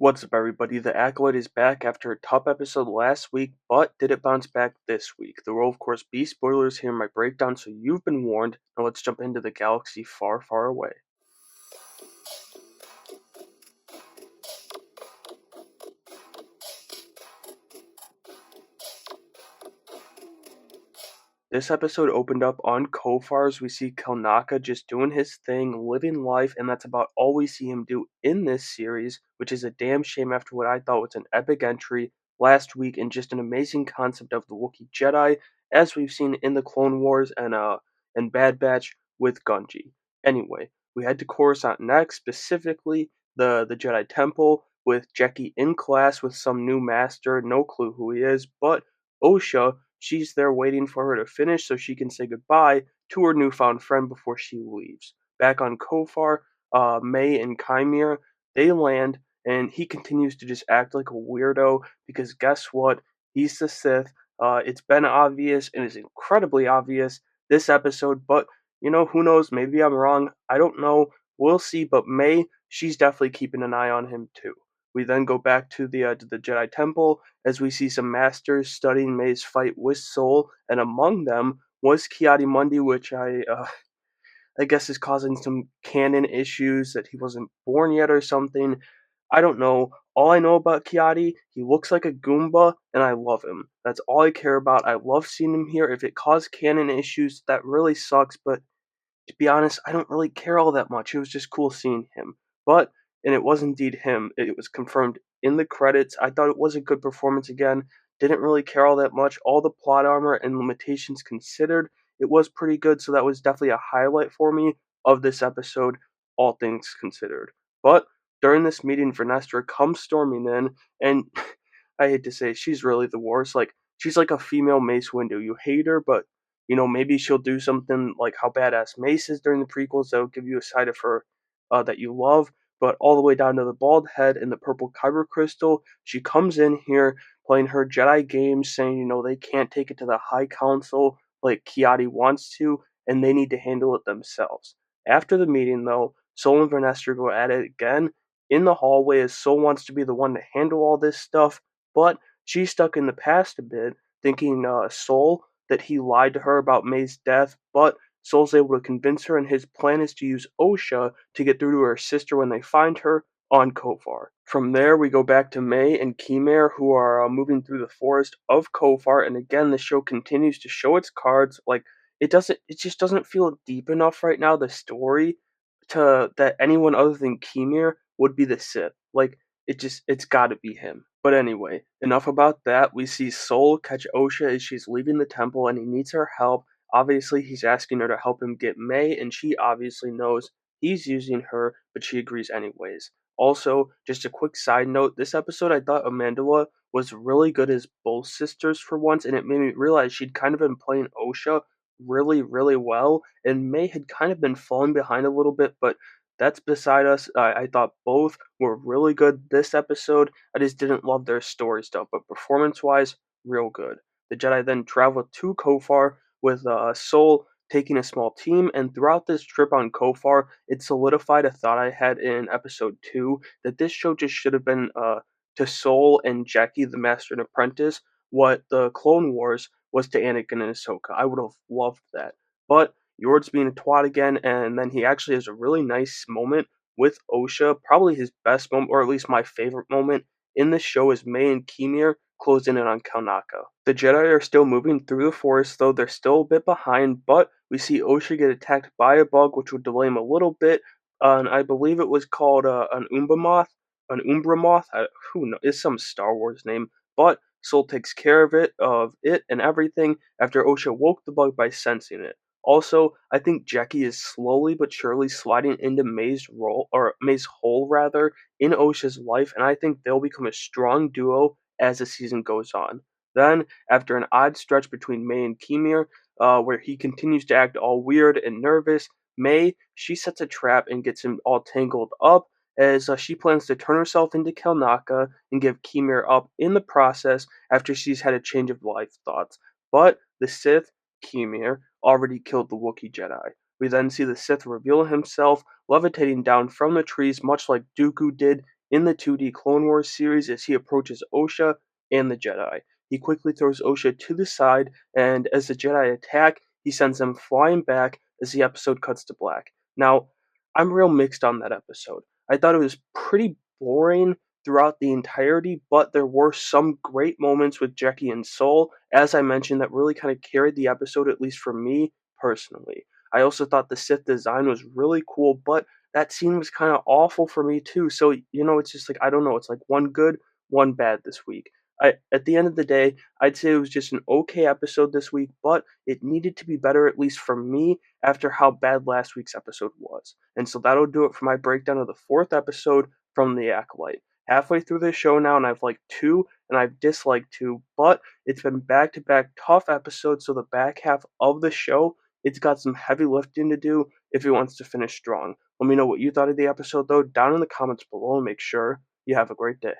What's up, everybody? The Acolyte is back after a top episode last week, but did it bounce back this week? There will, of course, be spoilers here in my breakdown, so you've been warned. Now let's jump into the galaxy far, far away. This episode opened up on Kofar as we see Kelnaka just doing his thing, living life, and that's about all we see him do in this series, which is a damn shame after what I thought was an epic entry last week and just an amazing concept of the Wookiee Jedi, as we've seen in the Clone Wars and Bad Batch with Gungi. Anyway, we head to Coruscant next, specifically the Jedi Temple, with Jackie in class with some new master, no clue who he is, but Osha. She's there waiting for her to finish so she can say goodbye to her newfound friend before she leaves. Back on Kofar, May and Chimera, they land, and he continues to just act like a weirdo because guess what? He's the Sith. It's been obvious and is incredibly obvious this episode, but who knows? Maybe I'm wrong. I don't know. We'll see. But May, she's definitely keeping an eye on him too. We then go back to the Jedi Temple as we see some masters studying May's fight with Soul, and among them was Mundi, which I guess is causing some canon issues that he wasn't born yet or something. I don't know. All I know about Kiadi, he looks like a Goomba, and I love him. That's all I care about. I love seeing him here. If it caused canon issues, that really sucks, but to be honest, I don't really care all that much. It was just cool seeing him. And it was indeed him. It was confirmed in the credits. I thought it was a good performance again. Didn't really care all that much. All the plot armor and limitations considered, it was pretty good. So that was definitely a highlight for me of this episode, all things considered. But during this meeting, Vernestra comes storming in, and I hate to say it, she's really the worst. Like, she's like a female Mace Windu. You hate her, but maybe she'll do something like how badass Mace is during the prequels that'll give you a side of her that you love. But all the way down to the bald head and the purple kyber crystal, she comes in here playing her Jedi games, saying, they can't take it to the High Council like Kiadi wants to, and they need to handle it themselves. After the meeting, though, Sol and Vernestra go at it again in the hallway as Sol wants to be the one to handle all this stuff, but she's stuck in the past a bit, thinking Sol that he lied to her about May's death, but Sol's able to convince her, and his plan is to use Osha to get through to her sister when they find her on Kofar. From there, we go back to May and Khmer, who are moving through the forest of Kofar, and again, the show continues to show its cards. Like it just doesn't feel deep enough right now. The story to that anyone other than Khmer would be the Sith. Like it's got to be him. But anyway, enough about that. We see Sol catch Osha as she's leaving the temple, and he needs her help. Obviously, he's asking her to help him get May, and she obviously knows he's using her, but she agrees anyways. Also, just a quick side note, this episode I thought Amandla was really good as both sisters for once, and it made me realize she'd kind of been playing Osha really, really well, and May had kind of been falling behind a little bit, but that's beside us. I thought both were really good this episode. I just didn't love their story stuff, but performance-wise, real good. The Jedi then travel to Kofar with Sol taking a small team, and throughout this trip on Kofar, it solidified a thought I had in episode 2 that this show just should have been to Sol and Jackie, the Master and Apprentice, what the Clone Wars was to Anakin and Ahsoka. I would have loved that. But Yord's being a twat again, and then he actually has a really nice moment with Osha. Probably his best moment, or at least my favorite moment in this show, is May and Khmer closing in on Kalnaka. The Jedi are still moving through the forest, though they're still a bit behind, but we see Osha get attacked by a bug, which would delay him a little bit, and I believe it was called an Umbramoth. An Umbramoth? Who knows? It's some Star Wars name, but Sol takes care of it and everything after Osha woke the bug by sensing it. Also, I think Jackie is slowly but surely sliding into May's hole rather, in Osha's life, and I think they'll become a strong duo as the season goes on. Then, after an odd stretch between May and Khmer, where he continues to act all weird and nervous, May, she sets a trap and gets him all tangled up, as she plans to turn herself into Kelnaka and give Khmer up in the process after she's had a change of life thoughts. But the Sith, Khmer, already killed the Wookiee Jedi. We then see the Sith reveal himself, levitating down from the trees, much like Dooku did in the 2D Clone Wars series as he approaches Osha and the Jedi. He quickly throws Osha to the side, and as the Jedi attack, he sends them flying back as the episode cuts to black. Now, I'm real mixed on that episode. I thought it was pretty boring throughout the entirety, but there were some great moments with Jackie and Soul, as I mentioned, that really kind of carried the episode, at least for me personally. I also thought the Sith design was really cool, but that scene was kind of awful for me too. So, it's just like, I don't know, it's like one good, one bad this week. At the end of the day, I'd say it was just an okay episode this week, but it needed to be better, at least for me, after how bad last week's episode was. And so that'll do it for my breakdown of the fourth episode from The Acolyte. Halfway through this show now, and I've liked two, and I've disliked two, but it's been back to back tough episodes, so the back half of the show, it's got some heavy lifting to do if it wants to finish strong. Let me know what you thought of the episode, though, down in the comments below, and make sure you have a great day.